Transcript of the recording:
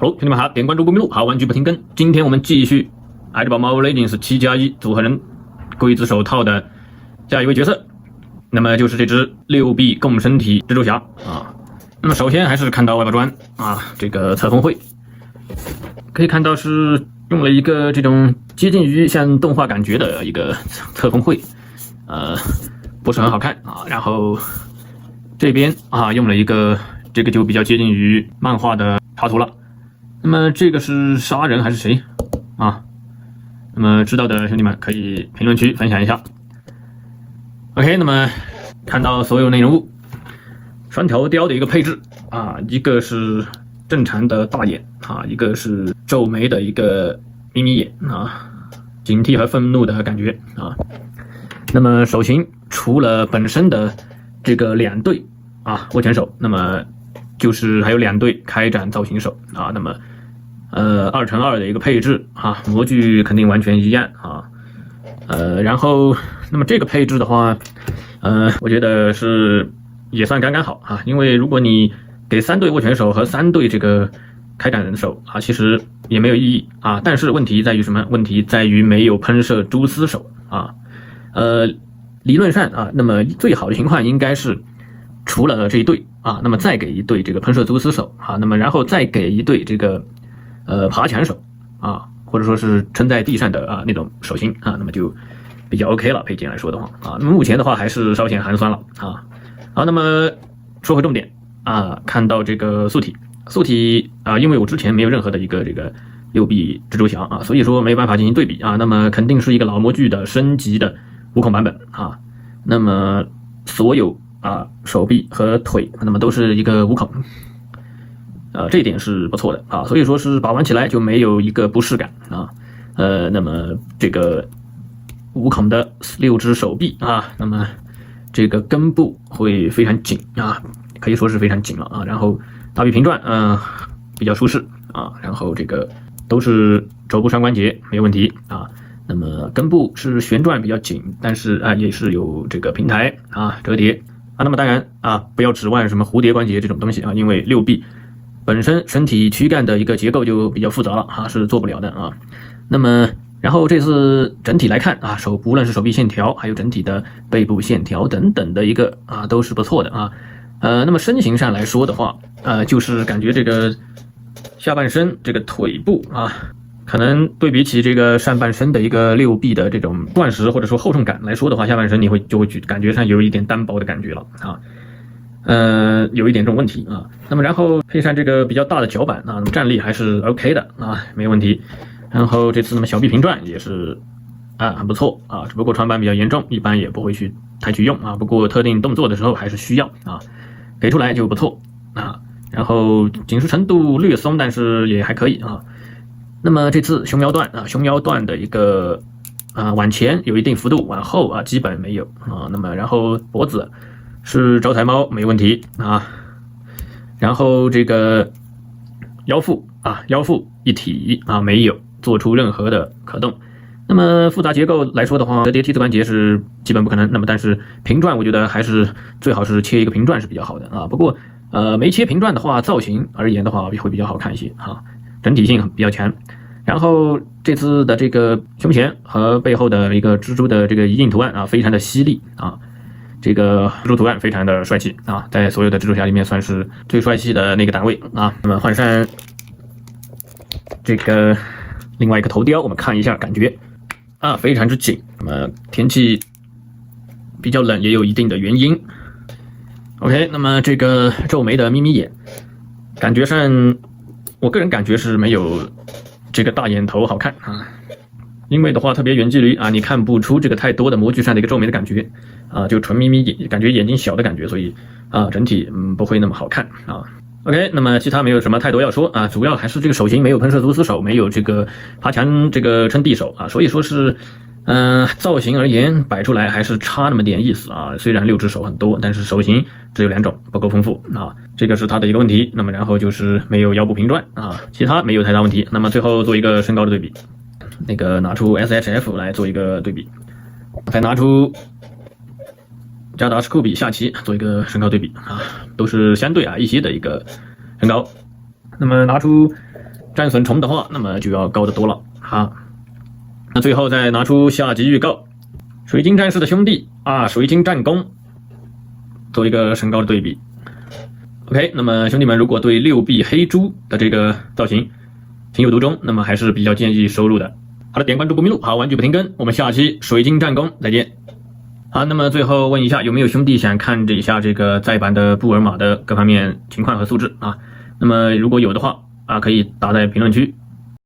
Hello，兄弟们好，点关注不迷路，好玩具不停更。今天我们继续爱之宝猫 Legends 7+1组合人刽子手套的下一位角色，那么就是这只6臂共生体蜘蛛侠啊。那么首先还是看到外包装啊，这个侧锋绘可以看到是用了一个这种接近于像动画感觉的一个侧锋绘，不是很好看啊。然后这边啊用了一个这个就比较接近于漫画的插图了。那么这个是杀人还是谁啊？那么知道的兄弟们可以评论区分享一下。OK， 那么看到所有内容物，双条雕的一个配置啊，一个是正常的大眼啊，一个是皱眉的一个眯眯眼啊，警惕和愤怒的感觉啊。那么手型除了本身的这个2对啊握拳手，那么就是还有2对开展造型手啊。那么2×2的一个配置啊，模具肯定完全一样啊。然后那么这个配置的话，我觉得是也算刚刚好啊，因为如果你给3对握拳手和3对这个开展手啊，其实也没有意义啊。但是问题在于什么？问题在于没有喷射蛛丝手啊。理论上啊，那么最好的情况应该是除了这一对啊，那么再给一对这个喷射蛛丝手啊，那么然后再给一对这个爬墙手啊，或者说是撑在地上的啊那种手型啊，那么就比较 OK 了。配件来说的话啊，那么目前的话还是稍显寒酸了啊。好，那么说回重点啊，看到这个素体啊，因为我之前没有任何的一个这个6臂蜘蛛侠啊，所以说没办法进行对比啊。那么肯定是一个老模具的升级的无孔版本啊。那么所有啊手臂和腿那么都是一个无孔。这一点是不错的啊，所以说是把玩起来就没有一个不适感啊。那么这个无孔的6只手臂啊，那么这个根部会非常紧啊，可以说是非常紧了啊。然后大臂平转，比较舒适啊。然后这个都是肘部上关节没有问题啊。那么根部是旋转比较紧，但是也是有这个平台啊折叠啊。那么当然啊，不要指望什么蝴蝶关节这种东西啊，因为6臂本身身体躯干的一个结构就比较复杂了啊，是做不了的啊。那么然后这次整体来看啊，无论是手臂线条还有整体的背部线条等等的一个啊都是不错的啊。那么身形上来说的话，就是感觉这个下半身这个腿部啊，可能对比起这个上半身的一个6臂的这种钻石或者说厚重感来说的话，下半身就会感觉上有一点单薄的感觉了啊。有一点这种问题啊。那么然后配上这个比较大的脚板啊，那么站立还是 OK 的啊，没有问题。然后这次那么小臂平转也是很不错啊，只不过穿板比较严重，一般也不会太去用啊。不过特定动作的时候还是需要啊，给出来就不错啊。然后紧实程度略松，但是也还可以啊。那么这次胸腰段的一个往前有一定幅度，往后基本没有啊。那么然后脖子是招财猫没问题啊。然后这个腰腹一体啊，没有做出任何的可动。那么复杂结构来说的话，折叠T字关节是基本不可能。那么但是平转我觉得还是最好是切一个平转是比较好的啊。不过没切平转的话，造型而言的话会比较好看一些啊，整体性比较强。然后这次的这个胸前和背后的一个蜘蛛的这个一印图案啊，非常的犀利啊。这个蜘蛛图案非常的帅气啊，在所有的蜘蛛侠里面算是最帅气的那个单位啊。那么换上这个另外一个头雕，我们看一下感觉非常之紧。那么天气比较冷也有一定的原因。OK， 那么这个皱眉的眯眯眼，感觉上我个人感觉是没有这个大眼头好看啊。因为的话特别远距离你看不出这个太多的模具上的一个皱眉的感觉就纯眯眯眼，感觉眼睛小的感觉，所以整体不会那么好看啊。OK， 那么其他没有什么太多要说主要还是这个手型没有喷射蛛丝手，没有这个爬墙这个撑地手所以说是造型而言摆出来还是差那么点意思虽然6只手很多，但是手型只有2种，不够丰富这个是它的一个问题。那么然后就是没有腰部平转其他没有太大问题。那么最后做一个身高的对比。那个拿出 SHF 来做一个对比，再拿出加达史库比下棋做一个身高对比都是相对一些的一个身高。那么拿出战损虫的话，那么就要高得多了。好，那最后再拿出下集预告，水晶战士的兄弟啊，水晶战弓，做一个身高的对比。OK， 那么兄弟们如果对6臂黑猪的这个造型情有独钟，那么还是比较建议收录的。好的，点关注不迷路，好玩具不停更，我们下期水晶战弓再见。好，那么最后问一下，有没有兄弟想看一下这个再版的布尔玛的各方面情况和素质啊？那么如果有的话啊，可以打在评论区。